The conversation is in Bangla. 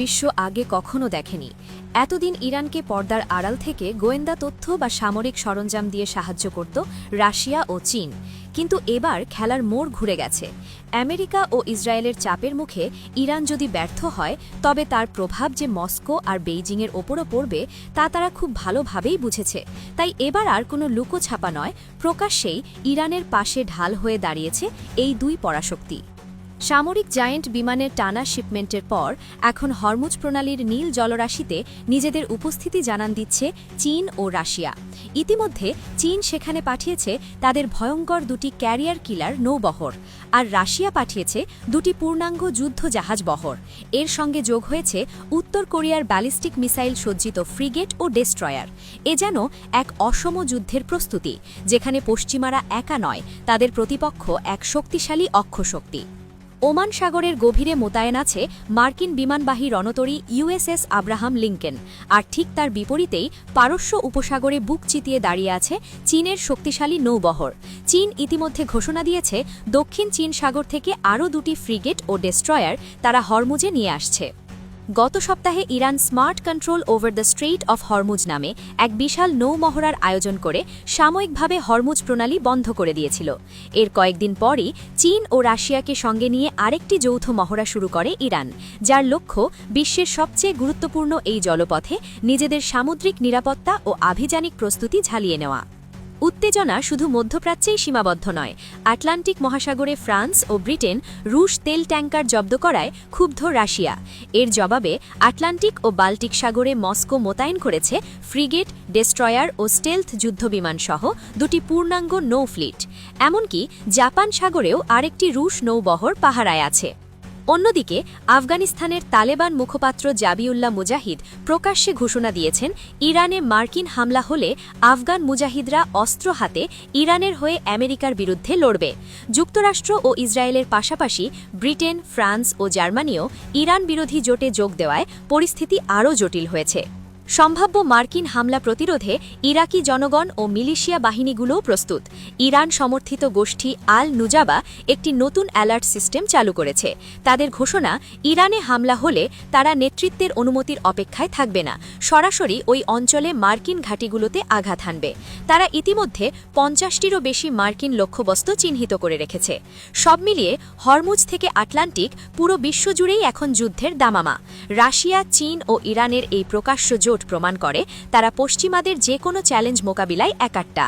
বিশ্ব আগে কখনো দেখেনি। এতদিন ইরানকে পর্দার আড়াল থেকে গোয়েন্দা তথ্য বা সামরিক সরঞ্জাম দিয়ে সাহায্য করত রাশিয়া ও চীন। কিন্তু এবার খেলার মোড় ঘুরে গেছে। আমেরিকা ও ইসরায়েলের চাপের মুখে ইরান যদি ব্যর্থ হয়, তবে তার প্রভাব যে মস্কো আর বেইজিংয়ের ওপরও পড়বে তা তারা খুব ভালোভাবেই বুঝেছে। তাই এবার আর কোনো লুকোছাপা নয়, প্রকাশ্যেই ইরানের পাশে ঢাল হয়ে দাঁড়িয়েছে এই দুই পরাশক্তি। সামরিক জায়েন্ট বিমানের টানা শিপমেন্টের পর এখন হরমুজ প্রণালীর নীল জলরাশিতে নিজেদের উপস্থিতি জানান দিচ্ছে চীন ও রাশিয়া। ইতিমধ্যে চীন সেখানে পাঠিয়েছে তাদের ভয়ঙ্কর দুটি ক্যারিয়ার কিলার নৌবহর, আর রাশিয়া পাঠিয়েছে দুটি পূর্ণাঙ্গ যুদ্ধ জাহাজ বহর। এর সঙ্গে যোগ হয়েছে উত্তর কোরিয়ার ব্যালিস্টিক মিসাইল সজ্জিত ফ্রিগেট ও ডেস্ট্রয়ার। এ যেন এক অসম যুদ্ধের প্রস্তুতি, যেখানে পশ্চিমারা একা নয়, তাদের প্রতিপক্ষ এক শক্তিশালী অক্ষশক্তি। ওমান সাগরের গভীরে মোতায়েন আছে মার্কিন বিমানবাহী রণতরী ইউএসএস আব্রাহাম লিঙ্কন, আর ঠিক তার বিপরীতেই পারস্য উপসাগরে বুক চিতিয়ে দাঁড়িয়ে আছে চীনের শক্তিশালী নৌবহর। চীন ইতিমধ্যে ঘোষণা দিয়েছে দক্ষিণ চীন সাগর থেকে আরও দুটি ফ্রিগেট ও ডেস্ট্রয়ার তারা হরমুজে নিয়ে আসছে। গত সপ্তাহে Iran smart control over the Strait of Hormuz নামে এক বিশাল নৌমহড়ার আয়োজন করে সাময়িকভাবে হরমুজ প্রণালী বন্ধ করে দিয়েছিল। এর কয়েকদিন পরই চীন ও রাশিয়াকে সঙ্গে নিয়ে আরেকটি যৌথ মহড়া শুরু করে ইরান, যার লক্ষ্য বিশ্বের সবচেয়ে গুরুত্বপূর্ণ এই জলপথে নিজেদের সামুদ্রিক নিরাপত্তা ও আভিযানিক প্রস্তুতি ঝালিয়ে নেওয়া। উত্তেজনা শুধু মধ্যপ্রাচ্যেই সীমাবদ্ধ নয়। আটলান্টিক মহাসাগরে ফ্রান্স ও ব্রিটেন রুশ তেল ট্যাঙ্কার জব্দ করায় ক্ষুব্ধ রাশিয়া। এর জবাবে আটলান্টিক ও বাল্টিক সাগরে মস্কো মোতায়েন করেছে ফ্রিগেট, ডেস্ট্রয়ার ও স্টেলথ যুদ্ধবিমান সহ দুটি পূর্ণাঙ্গ নৌ ফ্লিট। এমনকি জাপান সাগরেও আরেকটি রুশ নৌবহর পাহারায় আছে। অন্যদিকে আফগানিস্তানের তালেবান মুখপাত্র জাবিউল্লাহ মুজাহিদ প্রকাশ্যে ঘোষণা দিয়েছেন, ইরানে মার্কিন হামলা হলে আফগান মুজাহিদরা অস্ত্র হাতে ইরানের হয়ে আমেরিকার বিরুদ্ধে লড়বে। যুক্তরাষ্ট্র ও ইসরায়েলের পাশাপাশি ব্রিটেন, ফ্রান্স ও জার্মানিও ইরান বিরোধী জোটে যোগ দেওয়ায় পরিস্থিতি আরও জটিল হয়েছে। সম্ভাব্য মার্কিন হামলা প্রতিরোধে ইরাকি জনগণ ও মিলিশিয়া বাহিনীগুলোও প্রস্তুত। ইরান সমর্থিত গোষ্ঠী আল নুজাবা একটি নতুন অ্যালার্ট সিস্টেম চালু করেছে। তাদের ঘোষণা, ইরানে হামলা হলে তারা নেতৃত্বের অনুমতির অপেক্ষায় থাকবে না, সরাসরি ওই অঞ্চলে মার্কিন ঘাঁটিগুলোতে আঘাত হানবে। তারা ইতিমধ্যে 50টিরও বেশি মার্কিন লক্ষ্যবস্তু চিহ্নিত করে রেখেছে। সব মিলিয়ে হরমুজ থেকে আটলান্টিক পুরো বিশ্বজুড়েই এখন যুদ্ধের দামামা। রাশিয়া, চীন ও ইরানের এই প্রকাশ্য জোট প্রমাণ করে তারা পশ্চিমাদের যে কোনো চ্যালেঞ্জ মোকাবিলায় একাট্টা।